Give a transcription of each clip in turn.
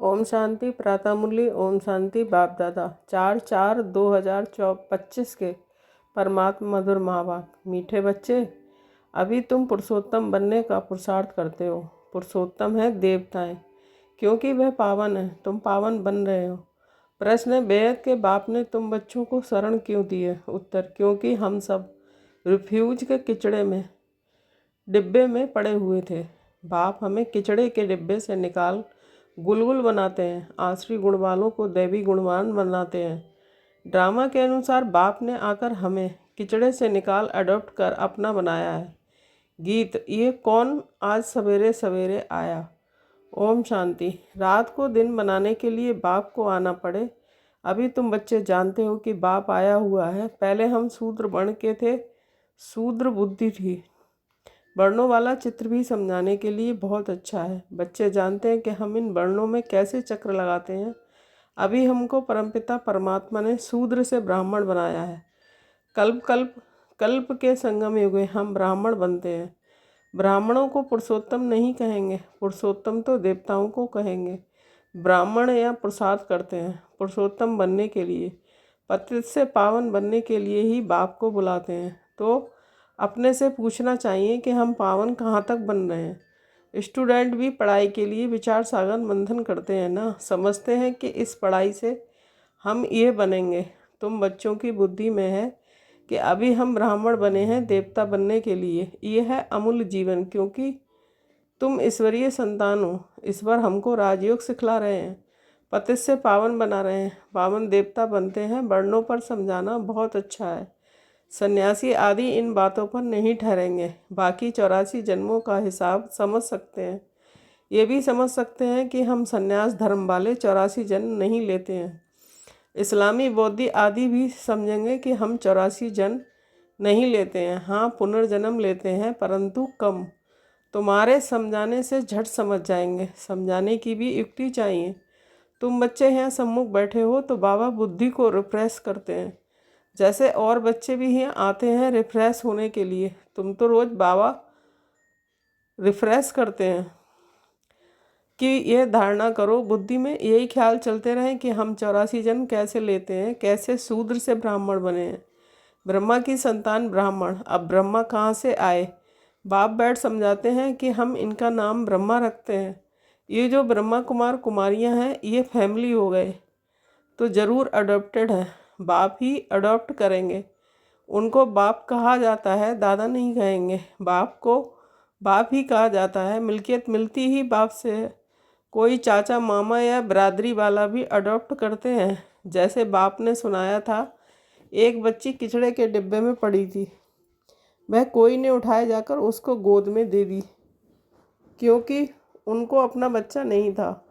ओम शांति प्रातः मुरली। ओम शांति बाप दादा 4/4/2025 के परमात्मा मधुर माँ बाप। मीठे बच्चे, अभी तुम पुरुषोत्तम बनने का पुरुषार्थ करते हो। पुरुषोत्तम है देवताएं, क्योंकि वह पावन है। तुम पावन बन रहे हो। प्रश्न है, बेहद के बाप ने तुम बच्चों को शरण क्यों दी है? उत्तर, क्योंकि हम सब रिफ्यूज के किचड़े में डिब्बे में पड़े हुए थे। बाप हमें किचड़े के डिब्बे से निकाल गुलगुल बनाते हैं। आसुरी गुण वालों को दैवी गुणवान बनाते हैं। ड्रामा के अनुसार बाप ने आकर हमें किचड़े से निकाल अडॉप्ट कर अपना बनाया है। गीत, ये कौन आज सवेरे सवेरे आया। ओम शांति। रात को दिन बनाने के लिए बाप को आना पड़े। अभी तुम बच्चे जानते हो कि बाप आया हुआ है। पहले हम शूद्र वर्ण के थे, शूद्र बुद्धि थी। वर्णों वाला चित्र भी समझाने के लिए बहुत अच्छा है। बच्चे जानते हैं कि हम इन वर्णों में कैसे चक्र लगाते हैं। अभी हमको परमपिता परमात्मा ने शूद्र से ब्राह्मण बनाया है। कल्प के संगम युग में हम ब्राह्मण बनते हैं। ब्राह्मणों को पुरुषोत्तम नहीं कहेंगे, पुरुषोत्तम तो देवताओं को कहेंगे। ब्राह्मण या पुरुषार्थ करते हैं पुरुषोत्तम बनने के लिए, पतित से पावन बनने के लिए ही बाप को बुलाते हैं। तो अपने से पूछना चाहिए कि हम पावन कहाँ तक बन रहे हैं। स्टूडेंट भी पढ़ाई के लिए विचार सागर मंथन करते हैं ना, समझते हैं कि इस पढ़ाई से हम ये बनेंगे। तुम बच्चों की बुद्धि में है कि अभी हम ब्राह्मण बने हैं देवता बनने के लिए। ये है अमूल्य जीवन, क्योंकि तुम ईश्वरीय संतान हो। ईश्वर हमको राजयोग सिखला रहे हैं, पतित से पावन बना रहे हैं। पावन देवता बनते हैं। वर्णों पर समझाना बहुत अच्छा है। सन्यासी आदि इन बातों पर नहीं ठहरेंगे। बाकी 84 जन्मों का हिसाब समझ सकते हैं। ये भी समझ सकते हैं कि हम सन्यास धर्म वाले 84 जन्म नहीं लेते हैं। इस्लामी बौद्धी आदि भी समझेंगे कि हम 84 जन्म नहीं लेते हैं। हाँ, पुनर्जन्म लेते हैं, परंतु कम। तुम्हारे समझाने से झट समझ जाएंगे। समझाने की भी युक्ति चाहिए। तुम बच्चे यहाँ सम्मुख बैठे हो तो बाबा बुद्धि को रिफ्रेश करते हैं, जैसे और बच्चे भी यहाँ आते हैं रिफ्रेश होने के लिए। तुम तो रोज़ बाबा रिफ्रेश करते हैं कि ये धारणा करो, बुद्धि में यही ख्याल चलते रहे कि हम 84 जन्म कैसे लेते हैं, कैसे शूद्र से ब्राह्मण बने हैं। ब्रह्मा की संतान ब्राह्मण। अब ब्रह्मा कहाँ से आए? बाप बैठ समझाते हैं कि हम इनका नाम ब्रह्मा रखते हैं। ये जो ब्रह्मा कुमार कुमारियाँ हैं, ये फैमिली हो गए तो ज़रूर अडॉप्टेड है। बाप ही अडॉप्ट करेंगे। उनको बाप कहा जाता है, दादा नहीं कहेंगे। बाप को बाप ही कहा जाता है। मिल्कियत मिलती ही बाप से है। कोई चाचा मामा या बरादरी वाला भी अडॉप्ट करते हैं। जैसे बाप ने सुनाया था, एक बच्ची किचड़े के डिब्बे में पड़ी थी। वह कोई ने उठाए जाकर उसको गोद में दे दी, क्योंकि उनको अपना बच्चा नहीं था।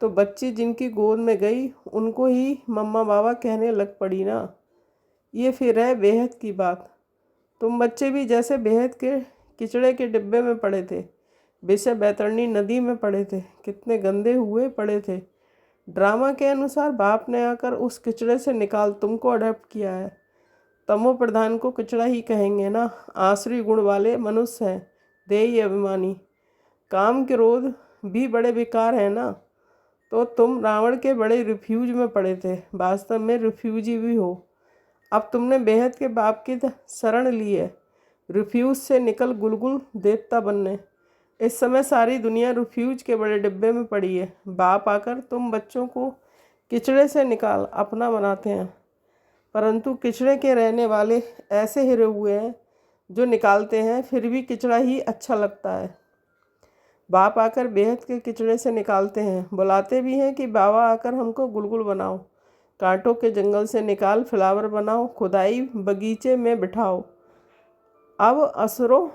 तो बच्ची जिनकी गोद में गई उनको ही मम्मा बाबा कहने लग पड़ी ना। ये फिर है बेहद की बात। तुम बच्चे भी जैसे बेहद के किचड़े के डिब्बे में पड़े थे, विषय बैतरणी नदी में पड़े थे, कितने गंदे हुए पड़े थे। ड्रामा के अनुसार बाप ने आकर उस किचड़े से निकाल तुमको अडॉप्ट किया है। तमो प्रधान को किचड़ा ही कहेंगे ना। आसुरी गुण वाले मनुष्य हैं, देही अभिमानी। काम क्रोध भी बड़े बेकार हैं ना। तो तुम रावण के बड़े रिफ्यूज में पड़े थे, वास्तव में रिफ्यूजी भी हो। अब तुमने बेहद के बाप की शरण ली है, रिफ्यूज से निकल गुलगुल देवता बनने। इस समय सारी दुनिया रिफ्यूज के बड़े डिब्बे में पड़ी है। बाप आकर तुम बच्चों को किचड़े से निकाल अपना बनाते हैं, परंतु किचड़े के रहने वाले ऐसे हिरे हुए हैं जो निकालते हैं फिर भी किचड़ा ही अच्छा लगता है। बाप आकर बेहद के किचड़े से निकालते हैं। बुलाते भी हैं कि बाबा आकर हमको गुलगुल बनाओ, कांटों के जंगल से निकाल फ्लावर बनाओ, खुदाई बगीचे में बिठाओ। अब असुरों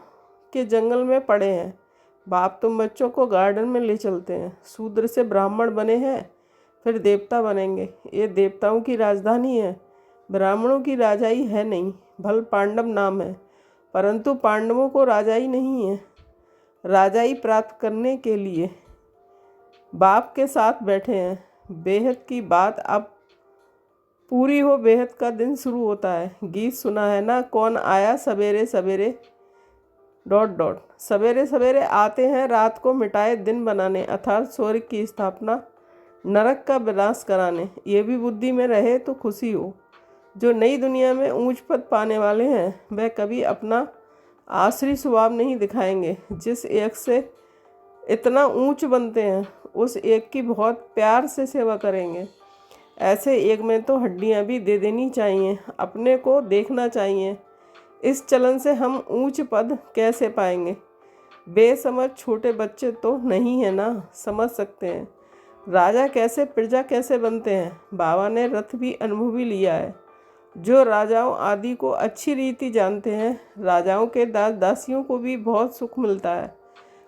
के जंगल में पड़े हैं। बाप तुम बच्चों को गार्डन में ले चलते हैं। शूद्र से ब्राह्मण बने हैं, फिर देवता बनेंगे। ये देवताओं की राजधानी है, ब्राह्मणों की राजाई है नहीं। भल पांडव नाम है, परंतु पांडवों को राजाई नहीं है। राजाई प्राप्त करने के लिए बाप के साथ बैठे हैं। बेहद की बात अब पूरी हो, बेहद का दिन शुरू होता है। गीत सुना है ना, कौन आया सवेरे सवेरे ... सवेरे सवेरे आते हैं रात को मिटाए दिन बनाने, अर्थात सूर्य की स्थापना नरक का विनाश कराने। ये भी बुद्धि में रहे तो खुशी हो। जो नई दुनिया में ऊंच पद पाने वाले हैं वह कभी अपना आसरी स्वभाव नहीं दिखाएंगे। जिस एक से इतना ऊंच बनते हैं उस एक की बहुत प्यार से सेवा करेंगे। ऐसे एक में तो हड्डियां भी दे देनी चाहिए, अपने को देखना चाहिए। इस चलन से हम ऊंच पद कैसे पाएंगे? बेसमझ छोटे बच्चे तो नहीं है ना, समझ सकते हैं राजा कैसे प्रजा कैसे बनते हैं। बाबा ने रथ भी अनुभवी लिया है। जो राजाओं आदि को अच्छी रीति जानते हैं, राजाओं के दास दासियों को भी बहुत सुख मिलता है।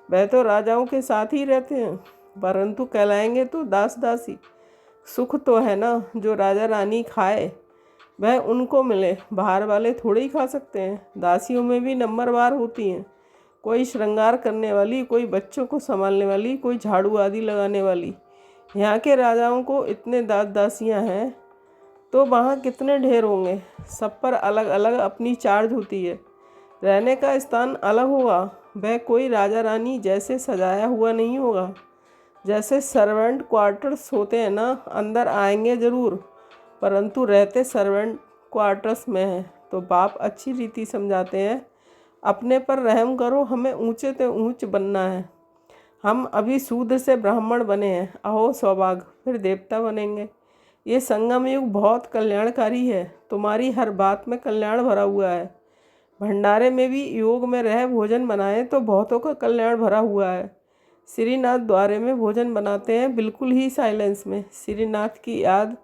वह तो राजाओं के साथ ही रहते हैं, परंतु कहलाएंगे तो दास दासी। सुख तो है ना जो राजा रानी खाए वह उनको मिले, बाहर वाले थोड़े ही खा सकते हैं। दासियों में भी नंबरवार होती हैं, कोई श्रृंगार करने वाली, कोई बच्चों को संभालने वाली, कोई झाड़ू आदि लगाने वाली। यहाँ के राजाओं को इतने दास दासियाँ हैं तो वहाँ कितने ढेर होंगे। सब पर अलग अलग अपनी चार्ज होती है, रहने का स्थान अलग होगा। वह कोई राजा रानी जैसे सजाया हुआ नहीं होगा। जैसे सर्वेंट क्वार्टर्स होते हैं ना, अंदर आएंगे ज़रूर, परंतु रहते सर्वेंट क्वार्टर्स में हैं। तो बाप अच्छी रीति समझाते हैं, अपने पर रहम करो, हमें ऊंचे से ऊंच बनना है। हम अभी शूद्र से ब्राह्मण बने हैं, अहो सौभाग्य, फिर देवता बनेंगे। ये संगम युग बहुत कल्याणकारी है, तुम्हारी हर बात में कल्याण भरा हुआ है। भंडारे में भी योग में रह भोजन बनाए तो बहुतों का कल्याण भरा हुआ है। श्रीनाथ द्वारे में भोजन बनाते हैं, बिल्कुल ही साइलेंस में, श्रीनाथ की याद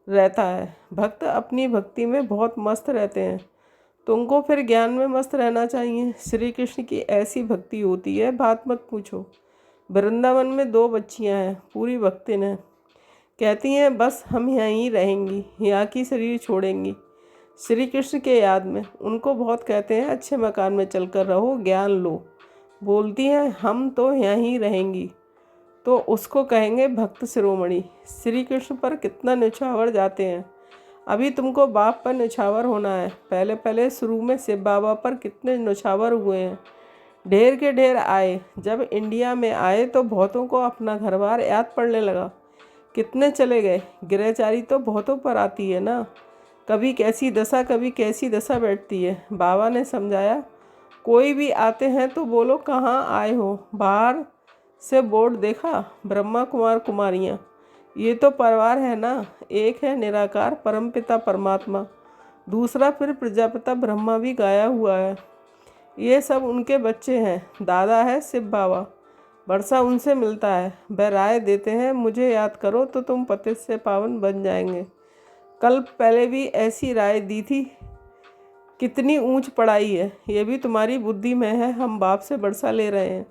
रहता है। भक्त अपनी भक्ति में बहुत मस्त रहते हैं, तुमको फिर ज्ञान में मस्त रहना चाहिए। श्री कृष्ण की ऐसी भक्ति होती है, बात मत पूछो। वृंदावन में 2 बच्चियां हैं, पूरी भक्तिन हैं। कहती हैं बस हम यहीं रहेंगी, यहाँ की शरीर छोड़ेंगी श्री कृष्ण के याद में। उनको बहुत कहते हैं अच्छे मकान में चलकर रहो, ज्ञान लो। बोलती हैं हम तो यहीं रहेंगी, तो उसको कहेंगे भक्त शिरोमणि। श्री कृष्ण पर कितना निछावर जाते हैं। अभी तुमको बाप पर निछावर होना है। पहले पहले शुरू में शिव बाबा पर कितने निछावर हुए हैं, ढेर के ढेर आए। जब इंडिया में आए तो बहुतों को अपना घर बार याद पड़ने लगा, कितने चले गए। गिरहचारी तो बहुतों पर आती है ना, कभी कैसी दशा कभी कैसी दशा बैठती है। बाबा ने समझाया, कोई भी आते हैं तो बोलो कहाँ आए हो। बाहर से बोर्ड देखा, ब्रह्मा कुमार कुमारियाँ, ये तो परिवार है ना। एक है निराकार परमपिता परमात्मा, दूसरा फिर प्रजापिता ब्रह्मा भी गाया हुआ है। ये सब उनके बच्चे हैं। दादा है शिव बाबा, वर्षा उनसे मिलता है। वह राय देते हैं, मुझे याद करो तो तुम पतित से पावन बन जाएंगे। कल पहले भी ऐसी राय दी थी। कितनी ऊंच पढ़ाई है, ये भी तुम्हारी बुद्धि में है। हम बाप से वर्षा ले रहे हैं,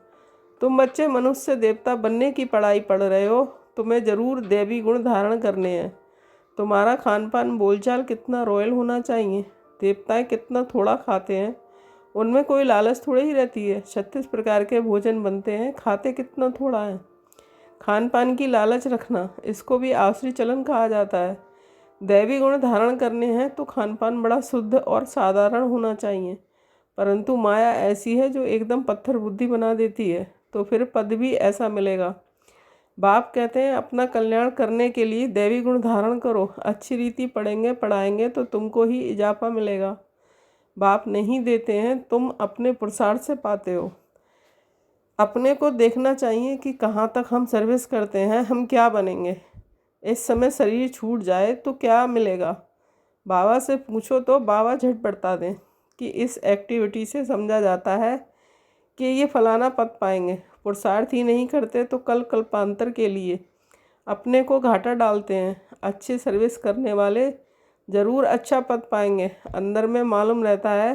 तुम बच्चे मनुष्य से देवता बनने की पढ़ाई पढ़ रहे हो। तुम्हें ज़रूर देवी गुण धारण करने हैं। तुम्हारा खान पान बोलचाल कितना रॉयल होना चाहिए। देवताएं कितना थोड़ा खाते हैं, उनमें कोई लालच थोड़ी ही रहती है। 36 प्रकार के भोजन बनते हैं, खाते कितना थोड़ा है। खान पान की लालच रखना, इसको भी आसुरी चलन कहा जाता है। दैवी गुण धारण करने हैं तो खान पान बड़ा शुद्ध और साधारण होना चाहिए। परंतु माया ऐसी है जो एकदम पत्थर बुद्धि बना देती है, तो फिर पद भी ऐसा मिलेगा। बाप कहते हैं अपना कल्याण करने के लिए दैवी गुण धारण करो। अच्छी रीति पढ़ेंगे पढ़ाएंगे तो तुमको ही इजाफा मिलेगा। बाप नहीं देते हैं, तुम अपने पुरुषार्थ से पाते हो। अपने को देखना चाहिए कि कहाँ तक हम सर्विस करते हैं, हम क्या बनेंगे। इस समय शरीर छूट जाए तो क्या मिलेगा। बाबा से पूछो तो बाबा झट बता दें कि इस एक्टिविटी से समझा जाता है कि ये फलाना पद पाएंगे। पुरुषार्थ ही नहीं करते तो कल कल्पांतर के लिए अपने को घाटा डालते हैं। अच्छी सर्विस करने वाले ज़रूर अच्छा पद पाएंगे। अंदर में मालूम रहता है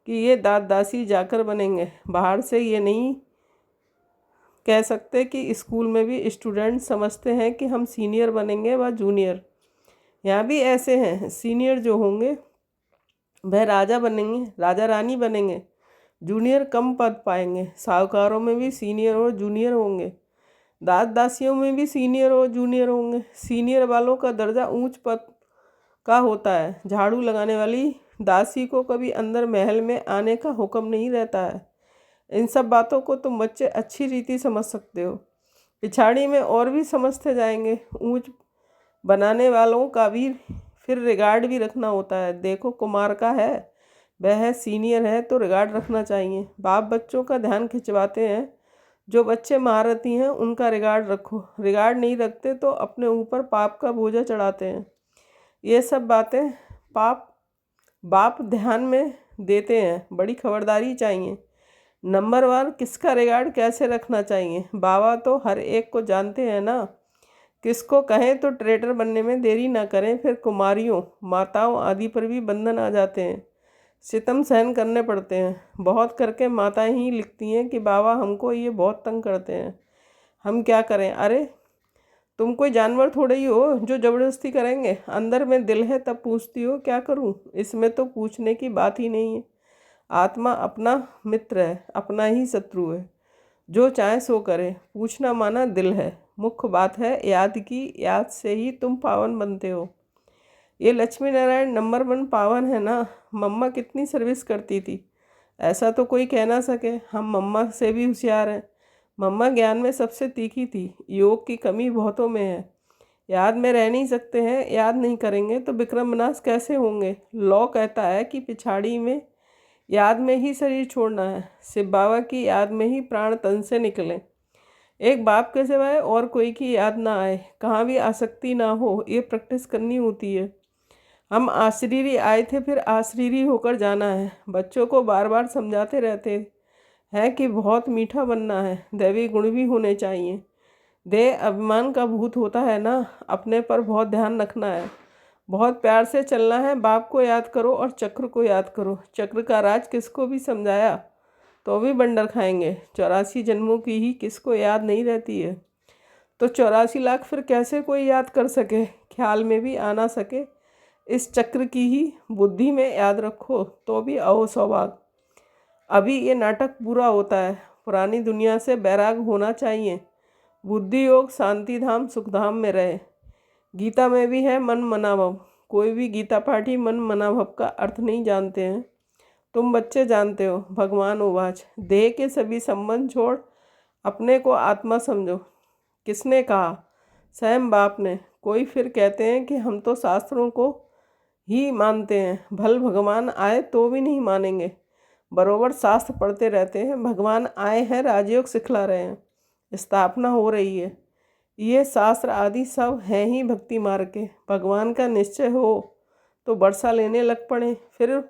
कि ये दास दासी जाकर बनेंगे। बाहर से ये नहीं कह सकते कि स्कूल में भी स्टूडेंट समझते हैं कि हम सीनियर बनेंगे व जूनियर। यहाँ भी ऐसे हैं, सीनियर जो होंगे वह राजा बनेंगे, राजा रानी बनेंगे। जूनियर कम पद पाएंगे। साहूकारों में भी सीनियर और जूनियर होंगे, दास दासियों में भी सीनियर और जूनियर होंगे। सीनियर वालों का दर्जा ऊंच पद का होता है। झाड़ू लगाने वाली दासी को कभी अंदर महल में आने का हुक्म नहीं रहता है। इन सब बातों को तुम बच्चे अच्छी रीति समझ सकते हो। पिछाड़ी में और भी समझते जाएंगे। ऊंच बनाने वालों का भी फिर रिगार्ड भी रखना होता है। देखो कुमार का है, वह है सीनियर है तो रिगार्ड रखना चाहिए। बाप बच्चों का ध्यान खिंचवाते हैं, जो बच्चे महारथी हैं उनका रिगार्ड रखो। रिगार्ड नहीं रखते तो अपने ऊपर पाप का बोझा चढ़ाते हैं। ये सब बातें बाप ध्यान में देते हैं। बड़ी खबरदारी चाहिए। नंबर 1, किसका रिगार्ड कैसे रखना चाहिए। बाबा तो हर एक को जानते हैं ना। किसको कहें तो ट्रेडर बनने में देरी ना करें, फिर कुमारियों माताओं आदि पर भी बंधन आ जाते हैं, सितम सहन करने पड़ते हैं। बहुत करके माताएं ही लिखती हैं कि बाबा हमको ये बहुत तंग करते हैं, हम क्या करें। अरे तुम कोई जानवर थोड़े ही हो जो ज़बरदस्ती करेंगे। अंदर में दिल है तब पूछती हो क्या करूं। इसमें तो पूछने की बात ही नहीं है। आत्मा अपना मित्र है, अपना ही शत्रु है। जो चाहे सो करे। पूछना माना दिल है। मुख्य बात है याद की। याद से ही तुम पावन बनते हो। ये लक्ष्मी नारायण नंबर 1 पावन है ना। मम्मा कितनी सर्विस करती थी, ऐसा तो कोई कह ना सके। हम मम्मा से भी होशियार हैं। मम्मा ज्ञान में सबसे तीखी थी। योग की कमी बहुतों में है। याद में रह नहीं सकते हैं। याद नहीं करेंगे तो विक्रम विनाश कैसे होंगे। लॉ कहता है कि पिछाड़ी में याद में ही शरीर छोड़ना है। शिव बाबा की याद में ही प्राण तन से निकलें। एक बाप के सिवाय और कोई की याद ना आए, कहाँ भी आसक्ति ना हो, ये प्रैक्टिस करनी होती है। हम आशरीरी आए थे, फिर आशरीरी होकर जाना है। बच्चों को बार बार समझाते रहते हैं कि बहुत मीठा बनना है, दैवी गुण भी होने चाहिए। देह अभिमान का भूत होता है ना। अपने पर बहुत ध्यान रखना है, बहुत प्यार से चलना है। बाप को याद करो और चक्र को याद करो। चक्र का राज किसको भी समझाया तो भी बंडर खाएंगे। 84 जन्मों की ही किसको याद नहीं रहती है, तो 84 लाख फिर कैसे कोई याद कर सके, ख्याल में भी आ ना सके। इस चक्र की ही बुद्धि में याद रखो तो भी अहो सौभाग्य। अभी ये नाटक पूरा होता है। पुरानी दुनिया से बैराग होना चाहिए। बुद्धि योग शांति धाम सुखधाम में रहे। गीता में भी है मन मनाभव। कोई भी गीता पाठी मन मनाभव का अर्थ नहीं जानते हैं। तुम बच्चे जानते हो। भगवान उवाच, देह के सभी संबंध छोड़ अपने को आत्मा समझो। किसने कहा? स्वयं बाप ने। कोई फिर कहते हैं कि हम तो शास्त्रों को ही मानते हैं। भल भगवान आए तो भी नहीं मानेंगे। बरोबर शास्त्र पढ़ते रहते हैं। भगवान आए हैं, राजयोग सिखला रहे हैं, स्थापना हो रही है। ये शास्त्र आदि सब हैं ही भक्ति मार्ग के। भगवान का निश्चय हो तो वर्षा लेने लग पड़े, फिर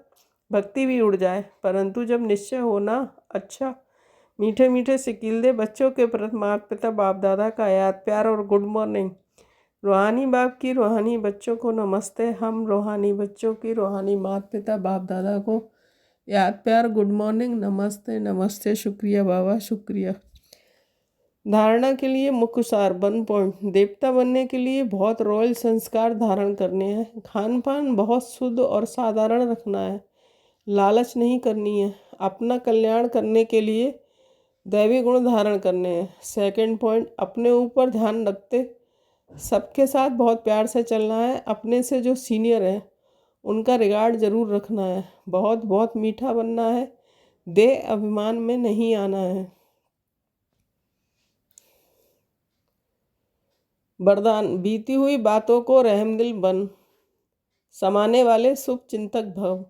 भक्ति भी उड़ जाए। परंतु जब निश्चय हो ना, अच्छा मीठे मीठे सिकील दे बच्चों के प्रति माता पिता बाप दादा का याद प्यार और गुड मॉर्निंग। रूहानी बाप की रूहानी बच्चों को नमस्ते। हम रूहानी बच्चों की रूहानी माता पिता बाप दादा को याद प्यार गुड मॉर्निंग, नमस्ते नमस्ते, शुक्रिया बाबा शुक्रिया। धारणा के लिए मुख्य सार 1 पॉइंट। देवता बनने के लिए बहुत रॉयल संस्कार धारण करने हैं। खान पान बहुत शुद्ध और साधारण रखना है। लालच नहीं करनी है। अपना कल्याण करने के लिए दैवी गुण धारण करने हैं। 2 पॉइंट, अपने ऊपर ध्यान रखते सबके साथ बहुत प्यार से चलना है। अपने से जो सीनियर है उनका रिगार्ड जरूर रखना है। बहुत बहुत मीठा बनना है। देह अभिमान में नहीं आना है। वरदान, बीती हुई बातों को रहमदिल बन, समाने वाले शुभ चिंतक भव।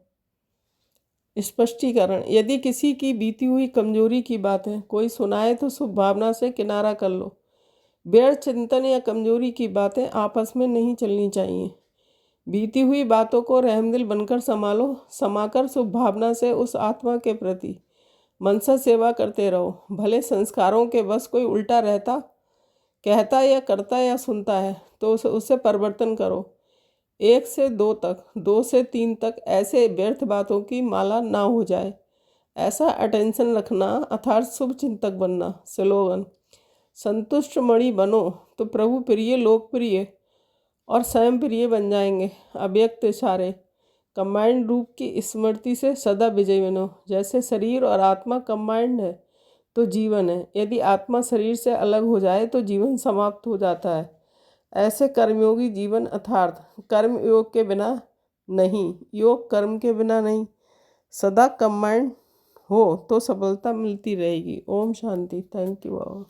स्पष्टीकरण, यदि किसी की बीती हुई कमजोरी की बातें कोई सुनाए तो शुभ भावना से किनारा कर लो। व्यर्थ चिंतन या कमजोरी की बातें आपस में नहीं चलनी चाहिए। बीती हुई बातों को रहमदिल बनकर संभालो। समाकर शुभ भावना से उस आत्मा के प्रति मनसा सेवा करते रहो। भले संस्कारों के बस कोई उल्टा रहता, कहता या करता या सुनता है तो उसे परिवर्तन करो। 1 से 2 तक, 2 से 3 तक ऐसे व्यर्थ बातों की माला ना हो जाए, ऐसा अटेंशन रखना अर्थात शुभ चिंतक बनना। स्लोगन, संतुष्ट मणि बनो तो प्रभु प्रिय लोकप्रिय और स्वयं प्रिय बन जाएंगे। अव्यक्त इशारे, कंबाइंड रूप की स्मृति से सदा विजयी बनो। जैसे शरीर और आत्मा कंबाइंड है तो जीवन है। यदि आत्मा शरीर से अलग हो जाए तो जीवन समाप्त हो जाता है। ऐसे कर्मयोगी जीवन अर्थात कर्म योग के बिना नहीं, योग कर्म के बिना नहीं। सदा कंबाइंड हो तो सफलता मिलती रहेगी। ओम शांति। Thank you Baba.